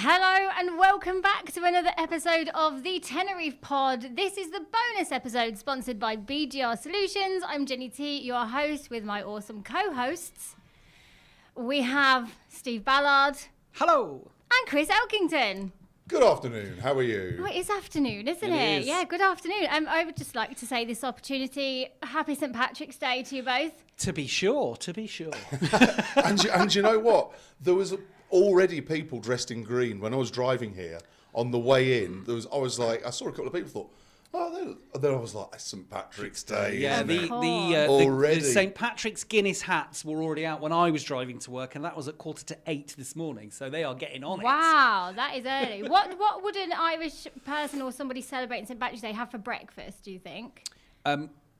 Hello and welcome back to another episode of the Tenerife Pod. This is the bonus episode sponsored by BGR Solutions. I'm Jenny T, your host, with my awesome co-hosts. We have Steve Ballard. Hello. And Chris Elkington. Good afternoon. How are you? Oh, it is afternoon, isn't it? It is. Yeah, good afternoon. I would just like to say this opportunity, happy St. Patrick's Day to you both. To be sure. And you know what? There was already people dressed in green when I was driving here on the way in. I saw a couple of people, thought, and then I was like, it's St. Patrick's Day. Yeah, the St. Patrick's Guinness hats were already out when I was driving to work, and that was at 7:45 this morning, so they are getting on it. Wow, that is early. What would an Irish person or somebody celebrating St. Patrick's Day have for breakfast, do you think?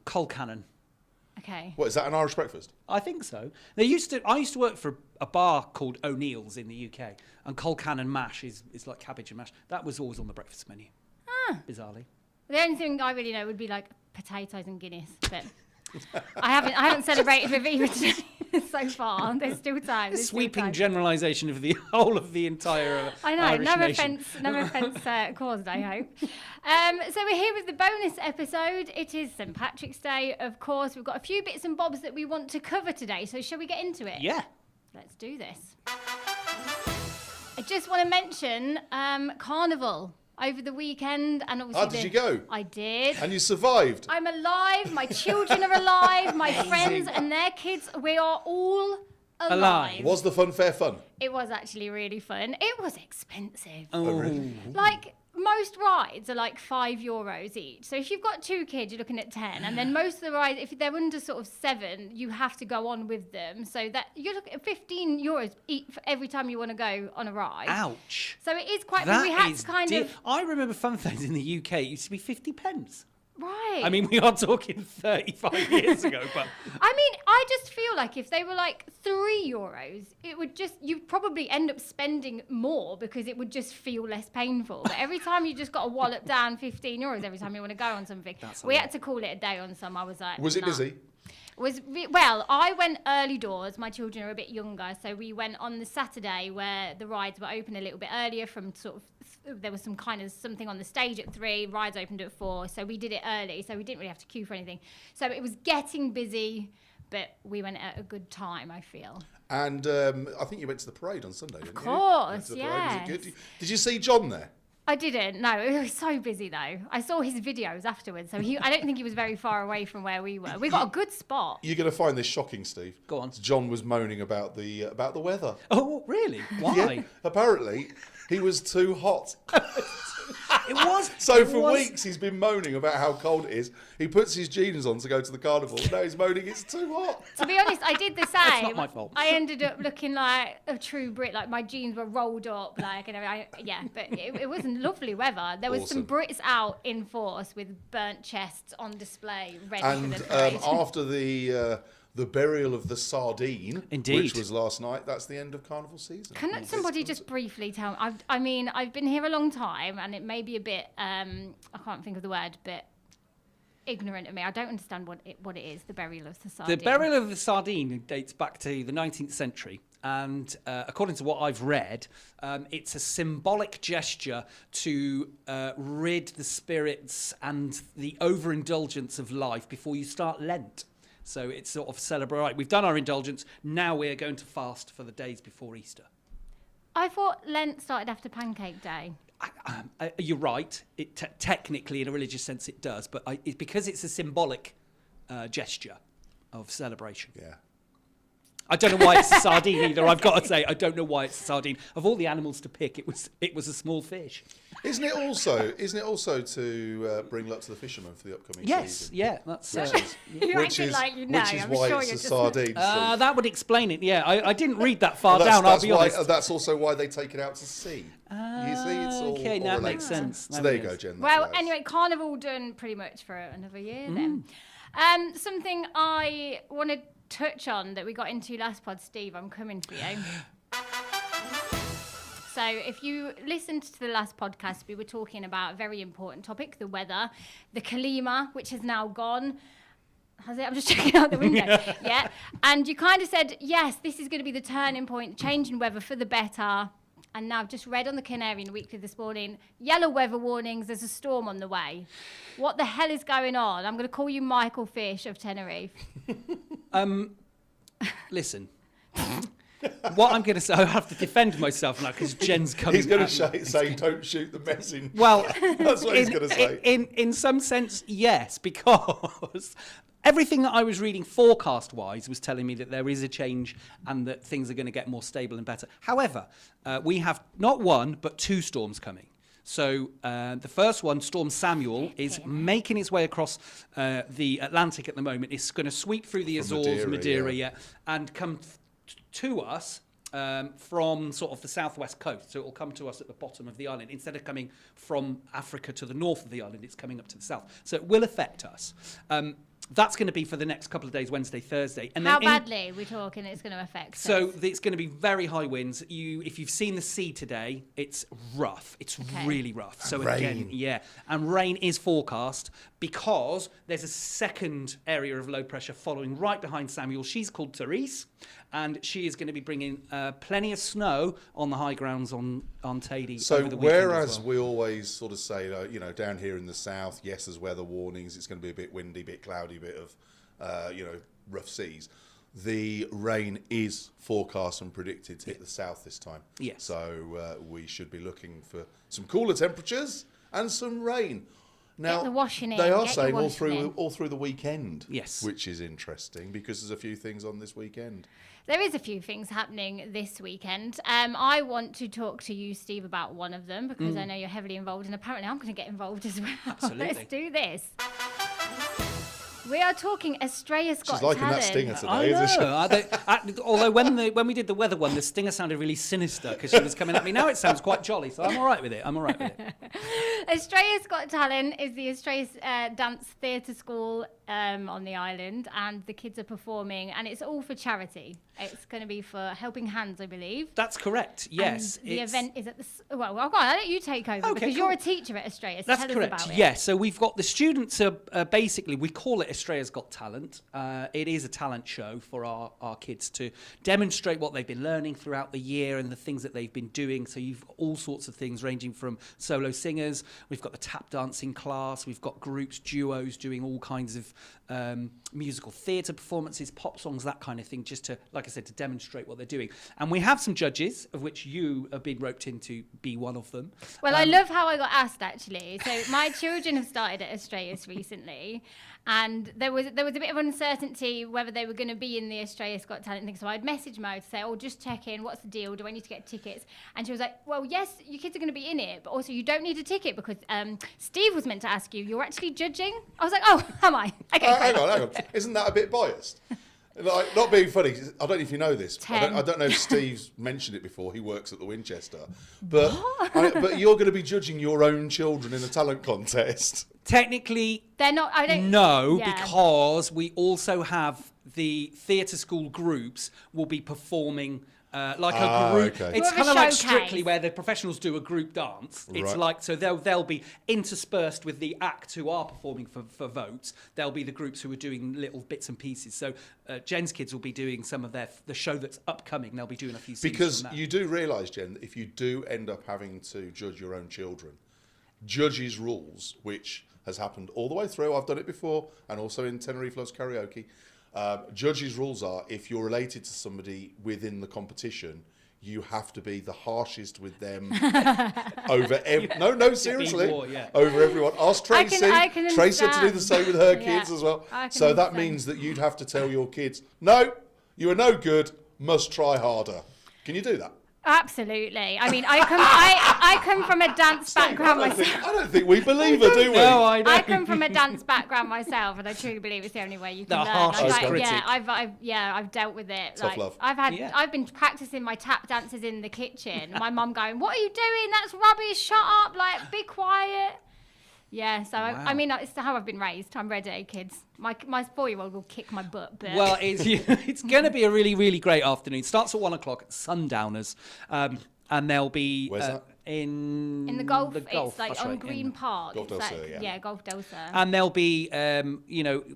Coal cannon. Okay. What, is that an Irish breakfast? I think so. I used to work for a bar called O'Neill's in the UK, and coal cannon mash is like cabbage and mash. That was always on the breakfast menu. Bizarrely. The only thing I really know would be like potatoes and Guinness, but I haven't celebrated with either today so far. There's still time. Sweeping generalisation of the whole of the entire I know, Irish no nation. offence caused, I hope. So we're here with the bonus episode. It is St. Patrick's Day, of course. We've got a few bits and bobs that we want to cover today, so shall we get into it? Yeah. Let's do this. I just want to mention Carnival over the weekend, and obviously Did you go? I did. And you survived? I'm alive. My children are alive. My friends and their kids. We are all alive. Was the fun fair fun? It was actually really fun. It was expensive. Oh, really? Like, most rides are like €5 each. So if you've got 2 kids, you're looking at 10. And then most of the rides, if they're under sort of 7, you have to go on with them. So that you're looking at €15 each for every time you want to go on a ride. Ouch. So it is quite. That we had is to kind of. I remember fun things in the UK. It used to be 50 pence. Right. I mean, we are talking 35 years ago, but I mean, I just feel like if they were like €3, it would you'd probably end up spending more because it would just feel less painful. But every time you just got to wallop down €15 every time you want to go on something. We had to call it a day on some. I was like, Was it busy? Well, I went early doors. My children are a bit younger, so we went on the Saturday where the rides were open a little bit earlier. From sort of, there was some kind of something on the stage at 3. Rides opened at 4, so we did it early. So we didn't really have to queue for anything. So it was getting busy, but we went at a good time, I feel. And I think you went to the parade on Sunday, didn't you? Of course, Was yes. it good? Did you see John there? I didn't. No, it was so busy though. I saw his videos afterwards, so I don't think he was very far away from where we were. We got a good spot. You're going to find this shocking, Steve. Go on. John was moaning about the weather. oh, really? Why? Yeah, apparently, he was too hot. It was. So for weeks he's been moaning about how cold it is. He puts his jeans on to go to the carnival. Now he's moaning it's too hot. To be honest, I did the same. It's not my fault. I ended up looking like a true Brit, like my jeans were rolled up, like, and but it wasn't lovely weather. There was some Brits out in force with burnt chests on display, ready And for the parade. after the burial of the sardine, Indeed. which was last night, that's the end of carnival season. Can somebody just briefly tell me? I've been here a long time, and it may be a bit, I can't think of the word, but ignorant of me. I don't understand what it is, the burial of the sardine. The burial of the sardine dates back to the 19th century. And according to what I've read, it's a symbolic gesture to rid the spirits and the overindulgence of life before you start Lent. So it's sort of celebrate. Right, we've done our indulgence. Now we're going to fast for the days before Easter. I thought Lent started after Pancake Day. You're right. Technically, in a religious sense, it does. But because it's a symbolic gesture of celebration. Yeah. I don't know why it's a sardine either. I've got to say, I don't know why it's a sardine. Of all the animals to pick, it was a small fish. Isn't it also to bring luck to the fishermen for the upcoming season? Yeah, that's. You're acting like you know. Which is I'm why sure it's you're a just... sardine. That would explain it. Yeah, I didn't read that far Well, down. I'll be honest. That's also why they take it out to sea. You see, it's all okay, all that related. makes sense. So there you go, Jen. Well, that's anyway, Carnival done pretty much for another year then. Something I want to touch on that we got into last pod, Steve, I'm coming for you. So if you listened to the last podcast, we were talking about a very important topic, the weather, the Kalima, which has now gone. Has it? I'm just checking out the window. Yeah. And you kind of said, yes, this is going to be the turning point, change in weather for the better. And now I've just read on the Canarian Weekly this morning, yellow weather warnings, there's a storm on the way. What the hell is going on? I'm going to call you Michael Fish of Tenerife. Listen. What I'm going to say, I have to defend myself now because Jen's coming. He's going to say, "Don't shoot the messenger." Well, that's what he's going to say. In some sense, yes, because everything that I was reading forecast-wise was telling me that there is a change and that things are going to get more stable and better. However, we have not one but two storms coming. So the first one, Storm Samuel, is making its way across the Atlantic at the moment. It's going to sweep through the Azores, Madeira, and come to us from sort of the southwest coast. So it will come to us at the bottom of the island. Instead of coming from Africa to the north of the island, it's coming up to the south. So it will affect us. That's going to be for the next couple of days, Wednesday, Thursday. And how badly are we talking it's going to affect us? So it's going to be very high winds. If you've seen the sea today, it's rough. It's really rough. And so rain. again, and rain is forecast because there's a second area of low pressure following right behind Samuel. She's called Therese, and she is going to be bringing plenty of snow on the high grounds on Teide over the weekend. Whereas as well. we always sort of say, down here in the south, yes, there's weather warnings. It's going to be a bit windy, bit cloudy, bit of, rough seas. The rain is forecast and predicted to hit the south this time. Yes. So we should be looking for some cooler temperatures and some rain. Now, get the washing in. They are Get saying your all washing through the weekend. Yes. Which is interesting because there's a few things on this weekend. There is a few things happening this weekend. I want to talk to you, Steve, about one of them because I know you're heavily involved, and apparently I'm going to get involved as well. Absolutely. Let's do this. We are talking Estrella's Got She's liking Talent. that stinger today, I isn't she? know. Although when we did the weather one, the stinger sounded really sinister because she was coming at me. Now it sounds quite jolly, so I'm all right with it. Estrella's Got Talent is the Estrella's dance theatre school on the island, and the kids are performing, and it's all for charity. It's going to be for Helping Hands, I believe. That's correct. Yes. And the event is at the... Well, go on, I'll let you take over because you're a teacher at Estrella. So That's tell correct. us about it. Yes. So we've got the students are basically, we call it Estrella's Got Talent. It is a talent show for our kids to demonstrate what they've been learning throughout the year and the things that they've been doing. So you've got all sorts of things ranging from solo singers. We've got the tap dancing class. We've got groups, duos doing all kinds of musical theatre performances, pop songs, that kind of thing, just to, like I said, to demonstrate what they're doing. And we have some judges, of which you have been roped in to be one of them. Well, I love how I got asked, actually. So my children have started at Estrella's recently, and there was a bit of uncertainty whether they were going to be in the Estrella's Got Talent thing. So I'd message Mo to say, just check in. What's the deal? Do I need to get tickets? And she was like, well, yes, your kids are going to be in it, but also you don't need a ticket because Steve was meant to ask you. You're actually judging? I was like, oh, am I? Okay, Hang on. Isn't that a bit biased? Like, not being funny, I don't know if you know this. I don't know if Steve's mentioned it before. He works at the Winchester. But but you're going to be judging your own children in a talent contest. Technically, they're not. I don't. No, yeah. because we also have the theatre school groups will be performing like a group. Okay. It's More of a kind of like showcase. Strictly, where the professionals do a group dance. It's Right. like, so they'll be interspersed with the act who are performing for votes. There'll be the groups who are doing little bits and pieces. So Jen's kids will be doing some of the show that's upcoming. They'll be doing a few scenes Because from that. you do realise, Jen, that if you do end up having to judge your own children, judges' rules, which has happened all the way through, I've done it before, and also in Tenerife Loves Karaoke, judges' rules are if you're related to somebody within the competition, you have to be the harshest with them over seriously, war, yeah. over everyone. Ask Tracy. I can Tracy had to do the understand. same with her Yeah, kids as well. I can So that understand. means that you'd have to tell your kids, no, you are no good, must try harder. Can you do that? Absolutely. I mean, I come from a dance background myself. I don't think we believe her, do we? No, I know. I come from a dance background myself, and I truly believe it's the only way you can The learn. harshest I'm critic. I've dealt with it. Tough love. I've been practicing my tap dances in the kitchen. My mum going, "What are you doing? That's rubbish. Shut up! Like, be quiet." Yeah, so Wow. I mean, it's how I've been raised. I'm ready, kids. My 4-year-old will kick my butt. But Well, it's going to be a really, really great afternoon. Starts at 1:00 at Sundowners, and there'll be Where's that? In the Gulf, it's like that's on right, Green Park. Gulf del It's Sur, like, yeah. Gulf del Sur. And there'll be,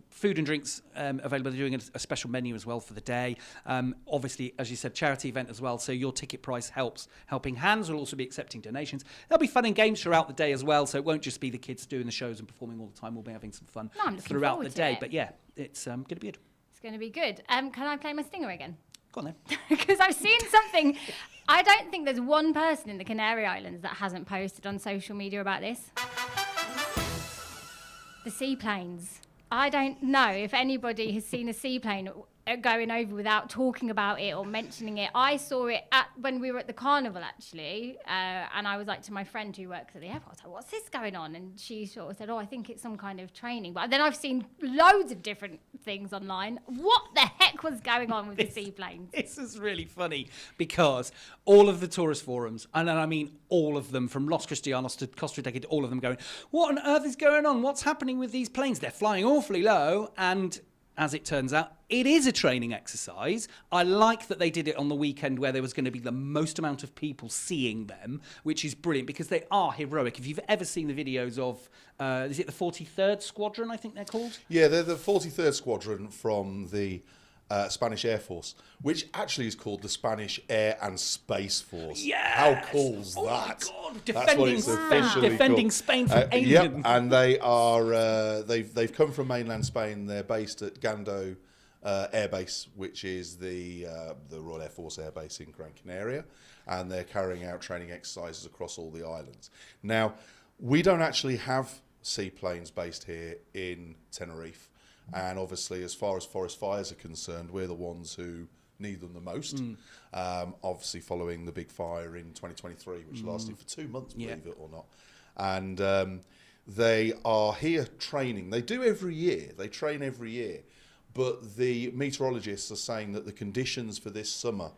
food and drinks available. They're doing a special menu as well for the day. Obviously, as you said, charity event as well. So your ticket price helps. Helping Hands will also be accepting donations. There'll be fun and games throughout the day as well. So it won't just be the kids doing the shows and performing all the time. We'll be having some fun throughout the day. But yeah, it's going to be good. It's going to be good. Can I play my stinger again? Go on then. Because I've seen something. I don't think there's one person in the Canary Islands that hasn't posted on social media about this. The seaplanes. I don't know if anybody has seen a seaplane going over without talking about it or mentioning it. I saw it when we were at the Carnival, actually, and I was like to my friend who works at the airport, I was like, what's this going on? And she sort of said, I think it's some kind of training. But then I've seen loads of different things online. What the heck was going on with the seaplanes? This is really funny because all of the tourist forums, and I mean all of them, from Los Cristianos to Costa Rica, all of them going, what on earth is going on? What's happening with these planes? They're flying awfully low. And as it turns out, it is a training exercise. I like that they did it on the weekend where there was going to be the most amount of people seeing them, which is brilliant because they are heroic. If you've ever seen the videos of, is it the 43rd Squadron, I think they're called? Yeah, they're the 43rd Squadron from the Spanish Air Force, which actually is called the Spanish Air and Space Force. Yes! How cool's that? My God! That's what it's officially Defending called. Spain from aliens. Yep, and they are they've come from mainland Spain. They're based at Gando Air Base, which is the Royal Air Force Air Base in Gran Canaria, and they're carrying out training exercises across all the islands. Now, we don't actually have seaplanes based here in Tenerife. And obviously, as far as forest fires are concerned, we're the ones who need them the most. Obviously, following the big fire in 2023, which lasted for 2 months, believe it or not. And they are here training. They do every year. They train every year. But the meteorologists are saying that the conditions for this summer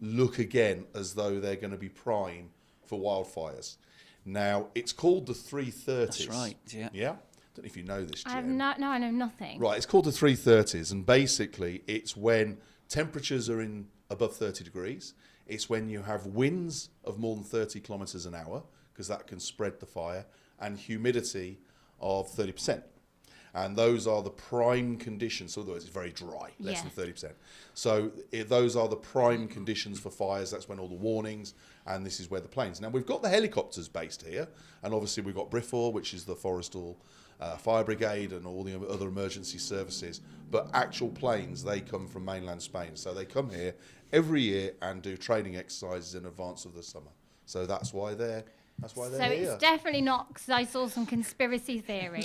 look again as though they're going to be prime for wildfires. Now, it's called the 330s. That's right, yeah. Yeah? I don't know if you know this, Jen. I know nothing. Right, it's called the 330s, and basically it's when temperatures are in above 30 degrees. It's when you have winds of more than 30 kilometres an hour, because that can spread the fire, and humidity of 30%. And those are the prime conditions. So otherwise, it's very dry, less than 30%. So those are the prime conditions for fires. That's when all the warnings, and this is where the planes. Now, we've got the helicopters based here, and obviously we've got Brifor, which is the Forestal Fire Brigade and all the other emergency services. But actual planes, they come from mainland Spain. So they come here every year and do training exercises in advance of the summer. So that's why they're here. So it's definitely not, because I saw some conspiracy theory.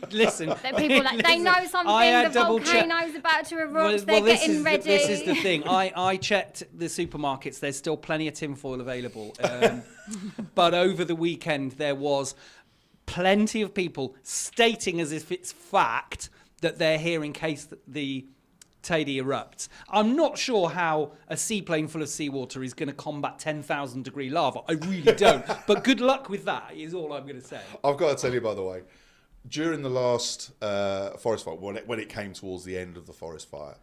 Listen. That people they know something, the volcano's about to erupt, they're getting ready. This is the thing. I checked the supermarkets. There's still plenty of tinfoil available. But over the weekend, there was plenty of people stating as if it's fact that they're here in case the Teide erupts. I'm not sure how a seaplane full of seawater is going to combat 10,000 degree lava. I really don't. But good luck with that is all I'm going to say. I've got to tell you, by the way, during the last forest fire, when it came towards the end of the forest fire,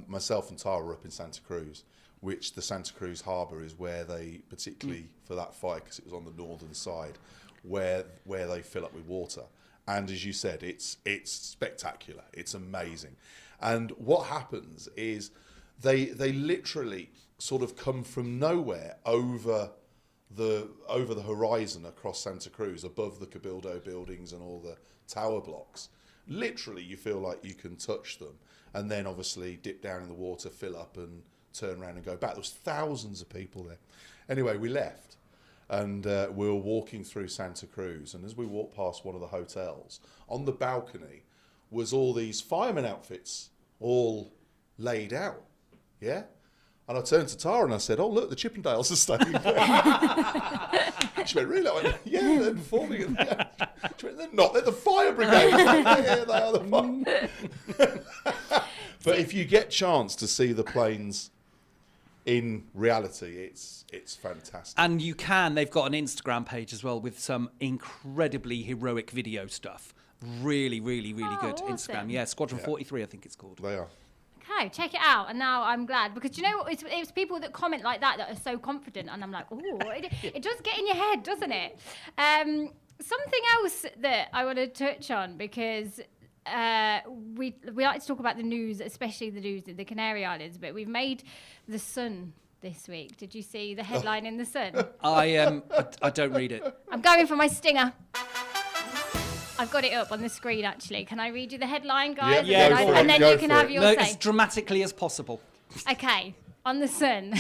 myself and Tara were up in Santa Cruz, which the Santa Cruz harbour is where they, particularly for that fire, because it was on the northern side, where they fill up with water. And as you said, it's spectacular. It's amazing. And what happens is they literally sort of come from nowhere over the horizon across Santa Cruz, above the Cabildo buildings and all the tower blocks. Literally, you feel like you can touch them, and then obviously dip down in the water, fill up, and turn around and go back. There was thousands of people there. Anyway, we left, and we were walking through Santa Cruz, and as we walked past one of the hotels, on the balcony was all these fireman outfits all laid out, yeah? And I turned to Tara and I said, oh, look, the Chippendales are staying there. She went, really? I went, yeah, they're performing. She went, they're not, they're the fire brigade. Yeah, they are the fire. But if you get chance to see the planes in reality, it's fantastic. And they've got an Instagram page as well with some incredibly heroic video stuff. Really, really, really good awesome. Instagram. Yeah, Squadron 43, I think it's called. They are. okay, check it out. And now I'm glad because you know what? It's people that comment like that are so confident, and I'm like, oh, it does get in your head, doesn't it? Something else that I want to touch on because we like to talk about the news, especially the news in the Canary Islands, but we've made the Sun this week. Did you see the headline in the Sun? I don't read it. I'm going for my stinger. I've got it up on the screen, actually. Can I read you the headline, guys? Yeah, and then you can have your No, say. as dramatically as possible. Okay, on the Sun.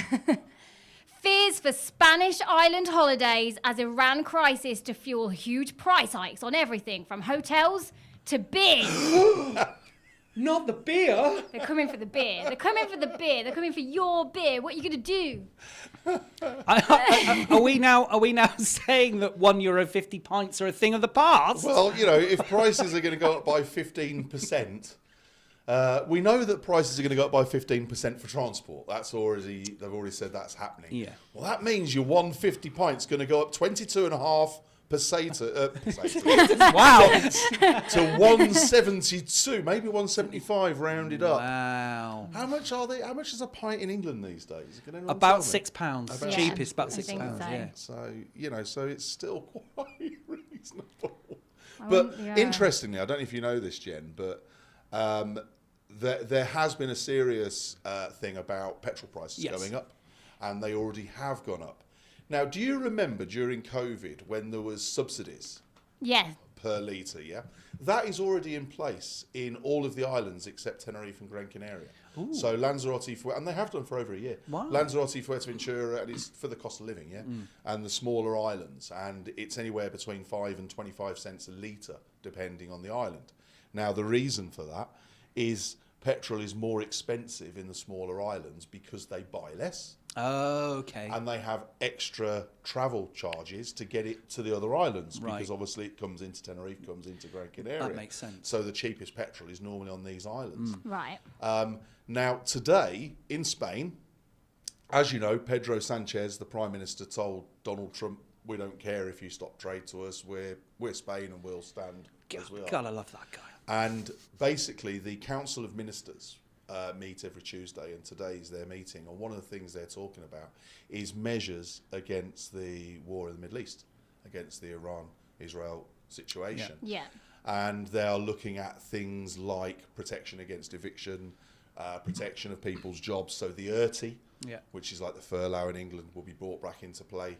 Fears for Spanish island holidays as Iran crisis to fuel huge price hikes on everything from hotels to beer. Not the beer. They're coming for the beer. They're coming for the beer. They're coming for your beer. What are you going to do? Are we now saying that €1.50 pints are a thing of the past? Well, you know, if prices are going to go up by 15%, we know that prices are going to go up by 15% for transport. They've already said that's happening. Yeah. Well, that means your 150 pints going to go up 22.5 Wow. to 172, maybe 175 rounded up. Wow. How much are they? How much is a pint in England these days? Can anyone About tell me? £6. Yeah, Cheapest, about I £6. think so. Yeah. So, you know, so it's still quite reasonable. But interestingly, I don't know if you know this, Jen, but there has been a serious thing about petrol prices going up, and they already have gone up. Now, do you remember during COVID when there was subsidies per litre, yeah? That is already in place in all of the islands except Tenerife and Gran Canaria. Ooh. So Lanzarote, and they have done for over a year. Wow. Lanzarote, Fuerteventura, and it's for the cost of living, and the smaller islands, and it's anywhere between 5 and 25 cents a litre, depending on the island. Now, the reason for that is petrol is more expensive in the smaller islands because they buy less. Oh, okay. And they have extra travel charges to get it to the other islands Right. because obviously it comes into Tenerife, comes into Gran Canaria. That makes sense. So the cheapest petrol is normally on these islands. Right. Now, today in Spain, as you know, Pedro Sanchez, the Prime Minister, told Donald Trump, we don't care if you stop trade to us, we're Spain and we'll stand as we are. God, I love that guy. And basically the Council of Ministers meet every Tuesday, and today's their meeting, and one of the things they're talking about is measures against the war in the Middle East, against the Iran-Israel situation. Yeah. And they are looking at things like protection against eviction, protection of people's jobs. So the ERTI, which is like the furlough in England, will be brought back into play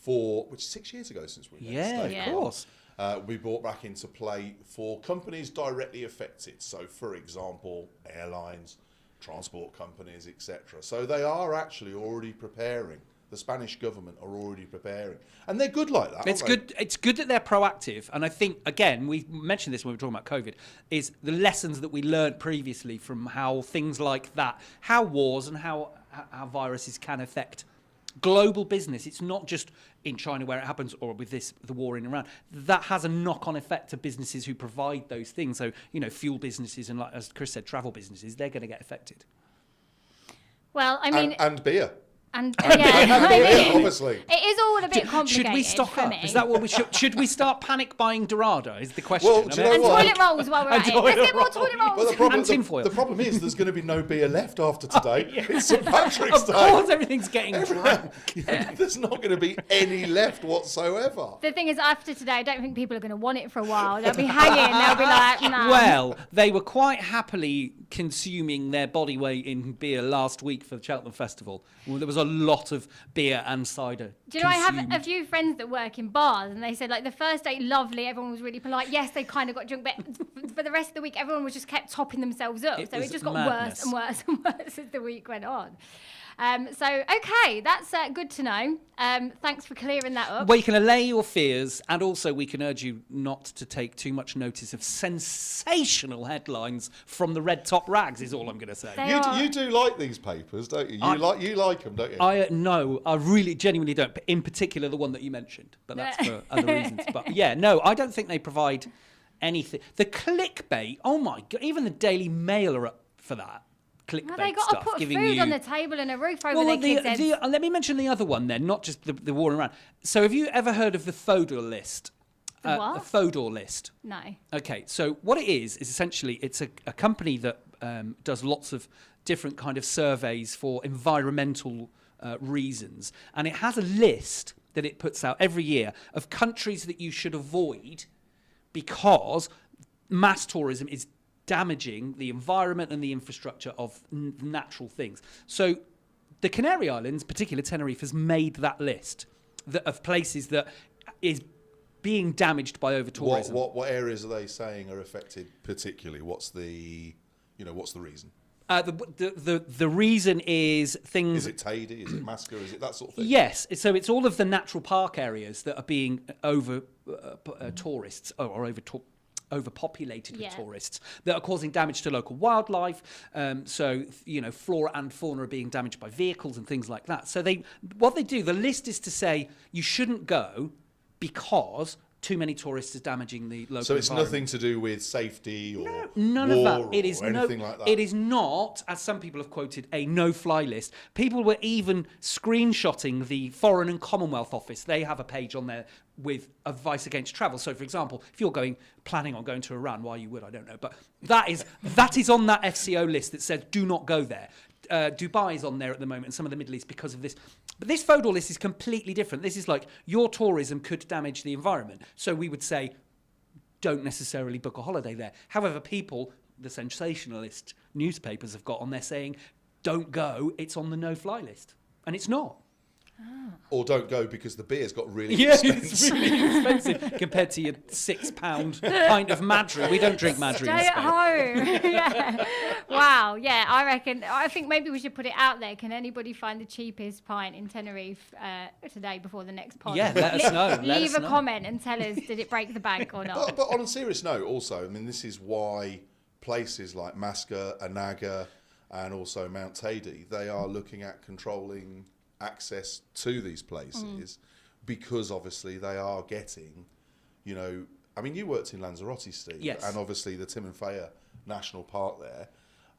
which is 6 years ago since we Of course. we brought back into play for companies directly affected. So, for example, airlines, transport companies, etc. So they are actually already preparing. The Spanish government are already preparing, and they're good like that. It's good. It's good that they're proactive, and I think again we mentioned this when we were talking about COVID. Is the lessons that we learned previously from how things like that, how wars and how viruses can affect global business. It's not just in China where it happens, or with the war in Iran. That has a knock-on effect to businesses who provide those things. So, you know, fuel businesses and, like as Chris said, travel businesses, they're going to get affected. Well, I mean... And beer. And yeah, obviously. It is all a bit complicated. Should we stock up? Me. Is that what we should? Should we start panic buying Dorado? Is the question. Well, do you know and what? toilet rolls while we're at it. Let's get more toilet rolls. Well, And tinfoil. the problem is there's going to be no beer left after today. It's St. Patrick's Day. Of course, everything's getting drunk. There's not going to be any left whatsoever. The thing is, after today, I don't think people are going to want it for a while. They'll be hanging. They'll be like, nah. Well, they were quite happily consuming their body weight in beer last week for the Cheltenham Festival. Well, there was a lot of beer and cider. Do you know, consumed. I have a few friends that work in bars, and they said, like, the first day, lovely, everyone was really polite. Yes, they kind of got drunk, but for the rest of the week, everyone was just kept topping themselves up. It So was it just got madness. worse and worse and worse as the week went on. Okay, that's good to know. Thanks for clearing that up. Well, you can allay your fears, and also we can urge you not to take too much notice of sensational headlines from the red top rags, is all I'm going to say. You do like these papers, don't you? You like them, don't you? No, I really genuinely don't, but in particular the one that you mentioned, but that's for other reasons. But yeah, no, I don't think they provide anything. The clickbait, oh my God, even the Daily Mail are up for that. Clickbait Well, they got stuff, to put giving food you... on the table and a roof over their kids' heads. Let me mention the other one then, not just the war in Iran. So have you ever heard of the Fodor list? The what? The Fodor list. No. Okay, so what it is essentially it's a company that does lots of different kind of surveys for environmental reasons, and it has a list that it puts out every year of countries that you should avoid because mass tourism is damaging the environment and the infrastructure of natural things. So the Canary Islands, particularly Tenerife, has made that list of places that is being damaged by over-tourism. What areas are they saying are affected particularly? What's the reason? The reason is things... Is it Teide? Is it Masca? Is it that sort of thing? Yes. So it's all of the natural park areas that are being tourists or overpopulated with tourists that are causing damage to local wildlife. So flora and fauna are being damaged by vehicles and things like that. So the list is to say you shouldn't go because too many tourists is damaging the local So it's environment. nothing to do with safety or none war of that. It is anything like that? It is not, as some people have quoted, a no-fly list. People were even screenshotting the Foreign and Commonwealth Office. They have a page on there with advice against travel. So, for example, if you're planning on going to Iran, why you would, I don't know. But that is on that FCO list that says do not go there. Dubai is on there at the moment and some of the Middle East because of this. But this FODOR list is completely different. This is like your tourism could damage the environment. So we would say don't necessarily book a holiday there. However, the sensationalist newspapers have got on there saying don't go, it's on the no-fly list. And it's not. Or don't go because the beer's got really expensive. expensive. It's really expensive compared to your £6 pint of Madry. We don't drink Madry in Stay Spain. at home. Yeah. Wow. Yeah, I think maybe we should put it out there. Can anybody find the cheapest pint in Tenerife today before the next pod? Yeah, let us know. Leave a comment and tell us, did it break the bank or not? But on a serious note, also, I mean, this is why places like Masca, Anaga, and also Mount Teide, they are looking at controlling access to these places because obviously they are getting, I mean, you worked in Lanzarote, Steve, yes, and obviously the Timanfaya National Park there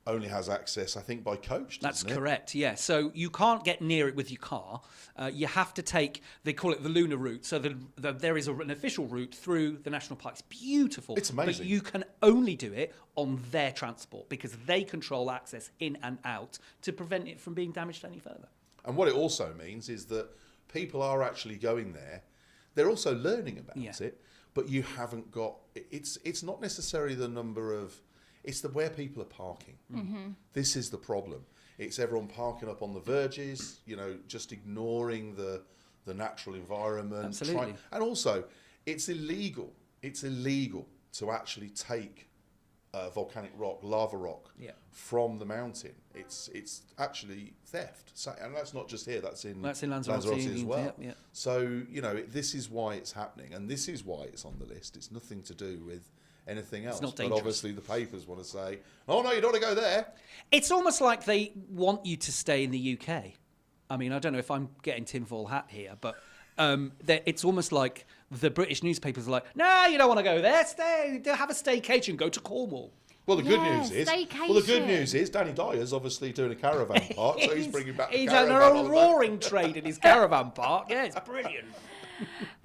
only has access, I think, by coach. That's correct, yeah. So you can't get near it with your car. You have to take, they call it the lunar route. So there is an official route through the national park. It's beautiful. It's amazing. But you can only do it on their transport because they control access in and out to prevent it from being damaged any further. And what it also means is that people are actually going there. They're also learning about it, but you haven't got... It's not necessarily the number of... It's where people are parking. Mm-hmm. This is the problem. It's everyone parking up on the verges, just ignoring the natural environment. Absolutely. And also, it's illegal. It's illegal to actually take volcanic rock, lava rock, from the mountain. It's actually theft. So, and that's not just here. That's in Lanzarote as well. Yeah. So, this is why it's happening, and this is why it's on the list. It's nothing to do with anything else. It's not but dangerous. obviously the papers want to say, oh no, you don't want to go there. It's almost like they want you to stay in the UK. I mean, I don't know if I'm getting tinfoil hat here, but it's almost like the British newspapers are like, no, you don't want to go there. Stay, have a staycation, go to Cornwall. Well, the good news is, staycation. Danny Dyer's obviously doing a caravan park, so he's bringing back the He's caravan. had a holiday. roaring trade in his caravan park. Yeah, it's brilliant.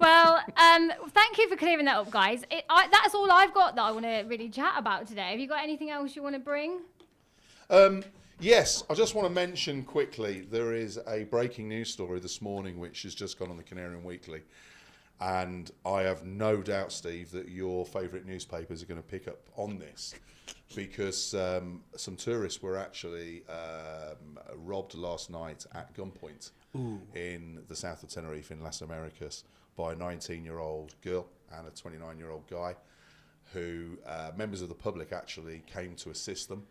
Well, thank you for clearing that up, guys. That's all I've got that I want to really chat about today. Have you got anything else you want to bring? Yes, I just want to mention quickly, there is a breaking news story this morning which has just gone on the Canarian Weekly. And I have no doubt, Steve, that your favourite newspapers are going to pick up on this because some tourists were actually robbed last night at gunpoint in the south of Tenerife in Las Americas by a 19-year-old girl and a 29-year-old guy who members of the public actually came to assist them,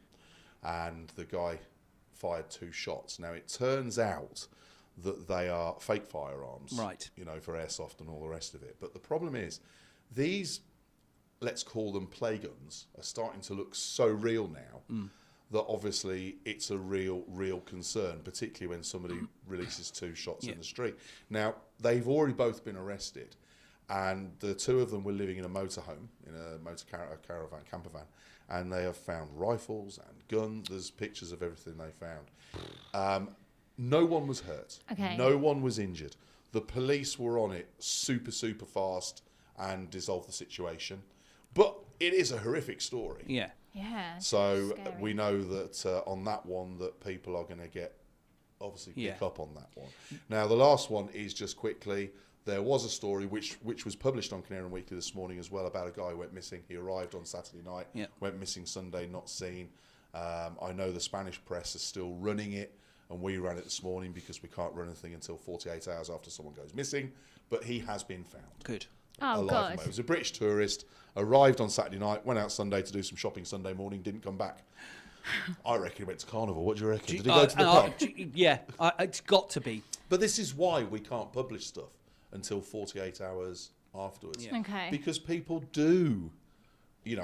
and the guy fired 2 shots. Now, it turns out that they are fake firearms, right? For airsoft and all the rest of it. But the problem is, these, let's call them play guns, are starting to look so real now that obviously it's a real concern, particularly when somebody releases 2 shots in the street. Now, they've already both been arrested, and the 2 of them were living in a motorhome, in a camper van, and they have found rifles and guns. There's pictures of everything they found. No one was hurt. Okay. No one was injured. The police were on it super fast and dissolved the situation. But it is a horrific story. Yeah. Yeah. So scary. we know that on that one that people are going to get obviously pick up on that one. Now the last one is just quickly. There was a story which was published on Canary Weekly this morning as well about a guy who went missing. He arrived on Saturday night, went missing Sunday, not seen. I know the Spanish press is still running it, and we ran it this morning because we can't run anything until 48 hours after someone goes missing. But he has been found. Good. Oh, God. It was a British tourist, arrived on Saturday night, went out Sunday to do some shopping Sunday morning, didn't come back. I reckon he went to Carnival. What do you reckon? Did he go to the pub? Yeah, it's got to be. But this is why we can't publish stuff until 48 hours afterwards. Yeah. Okay. Because people do, we're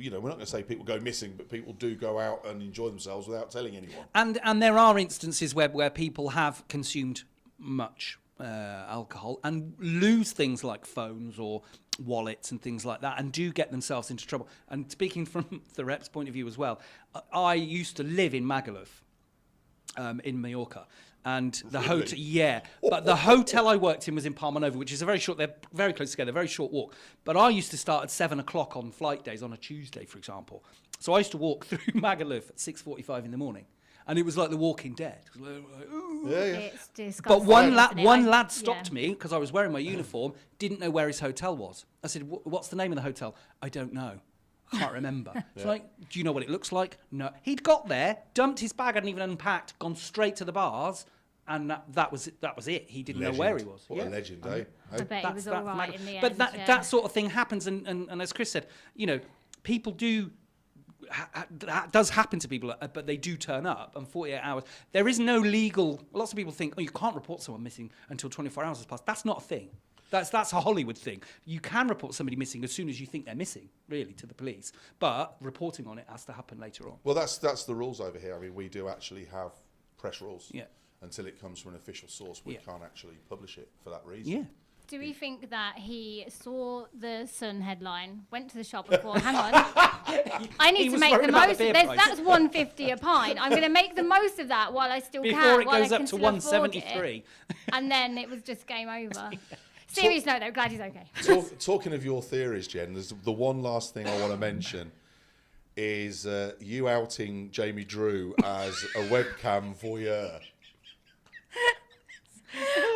not going to say people go missing, but people do go out and enjoy themselves without telling anyone. And there are instances where people have consumed much alcohol and lose things like phones or wallets and things like that and do get themselves into trouble. And speaking from the rep's point of view as well, I used to live in Magaluf, in Mallorca. And the hotel, but the hotel I worked in was in Palma Nova, which is they're very close together, very short walk. But I used to start at 7 o'clock on flight days on a Tuesday, for example. So I used to walk through Magaluf at 6:45 in the morning. And it was like The Walking Dead. It was like, ooh. It's disgusting. But one lad stopped me because I was wearing my uniform, didn't know where his hotel was. I said, what's the name of the hotel? I don't know. I can't remember. It's like, do you know what it looks like? No. He'd got there, dumped his bag, hadn't even unpacked, gone straight to the bars, and that was it. He didn't know where he was. What a legend, eh? I bet he was all right in the end. But that sort of thing happens, and as Chris said, people do. That does happen to people, but they do turn up. And 48 hours, there is no legal. Lots of people think, you can't report someone missing until 24 hours has passed. That's not a thing. That's a Hollywood thing. You can report somebody missing as soon as you think they're missing, really, to the police. But reporting on it has to happen later on. Well, that's the rules over here. I mean, we do actually have press rules. Yeah. Until it comes from an official source, we can't actually publish it for that reason. Yeah. Do we think that he saw the Sun headline, went to the shop and thought, hang on, I need to make the most. That's $1.50 a pint. I'm going to make the most of that while I still can. Before it goes up to $1.73. And then it was just game over. Serious note, though, glad he's okay. Talking of your theories, Jen, there's the one last thing I want to mention is you outing Jamie Drew as a webcam voyeur.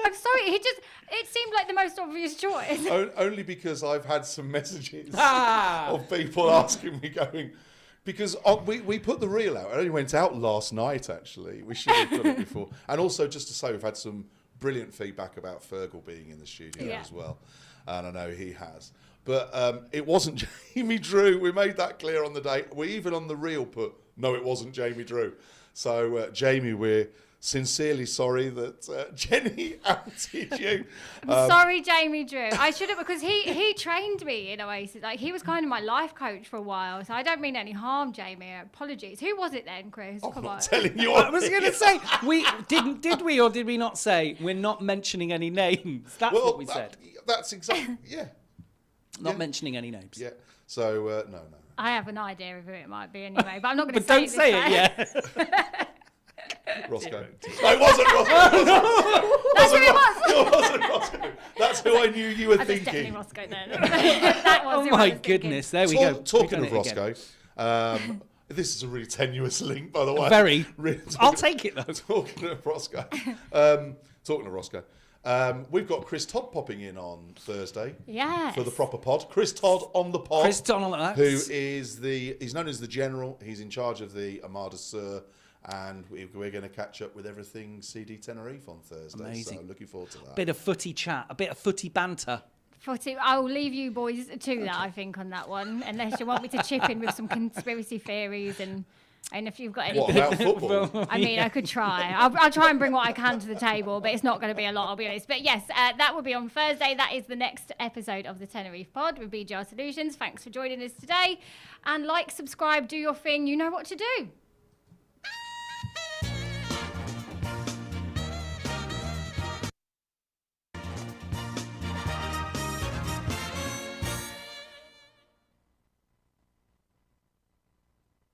I'm sorry, it seemed like the most obvious choice. Only because I've had some messages of people asking me, going, because we put the reel out. It only went out last night, actually. We should have done it before. And also, just to say, we've had some brilliant feedback about Fergal being in the studio as well. And I know he has. But it wasn't Jamie Drew. We made that clear on the day. We even on the reel put, no, it wasn't Jamie Drew. So, Jamie, we're sincerely sorry that Jenny outed you. I'm sorry, Jamie Drew. I should have, because he trained me in Oasis. Like, he was kind of my life coach for a while. So I don't mean any harm, Jamie. Apologies. Who was it then, Chris? I'm Come not on. telling you. I was going to say, did we or did we not say we're not mentioning any names? That's what we said. That's exactly, Not mentioning any names. Yeah. So, no. I have an idea of who it might be anyway, but I'm not going to But say don't it. say it, yeah. Roscoe. No, it wasn't Roscoe. That's who it was. It wasn't Roscoe. That's who I knew you were That's definitely thinking. Roscoe then. That was Oh who I my was goodness, there we go. Talking We've of done it Roscoe, this is a really tenuous link, by the way. Very. Really I'll take it, though. Talking of Roscoe. We've got Chris Todd popping in on Thursday. Yes. For the proper pod. Chris Todd on the pod. Chris Todd on that. Who is he's known as the General. He's in charge of the Armada Sur. And we're going to catch up with everything CD Tenerife on Thursday. Amazing. So looking forward to that. Bit of footy chat, a bit of footy banter. I'll leave you boys to that, I think, on that one, unless you want me to chip in with some conspiracy theories and if you've got any. What about football? I mean, I could try. I'll try and bring what I can to the table, but it's not going to be a lot, I'll be honest. But yes, that will be on Thursday. That is the next episode of the Tenerife Pod with BGR Solutions. Thanks for joining us today. And subscribe, do your thing. You know what to do.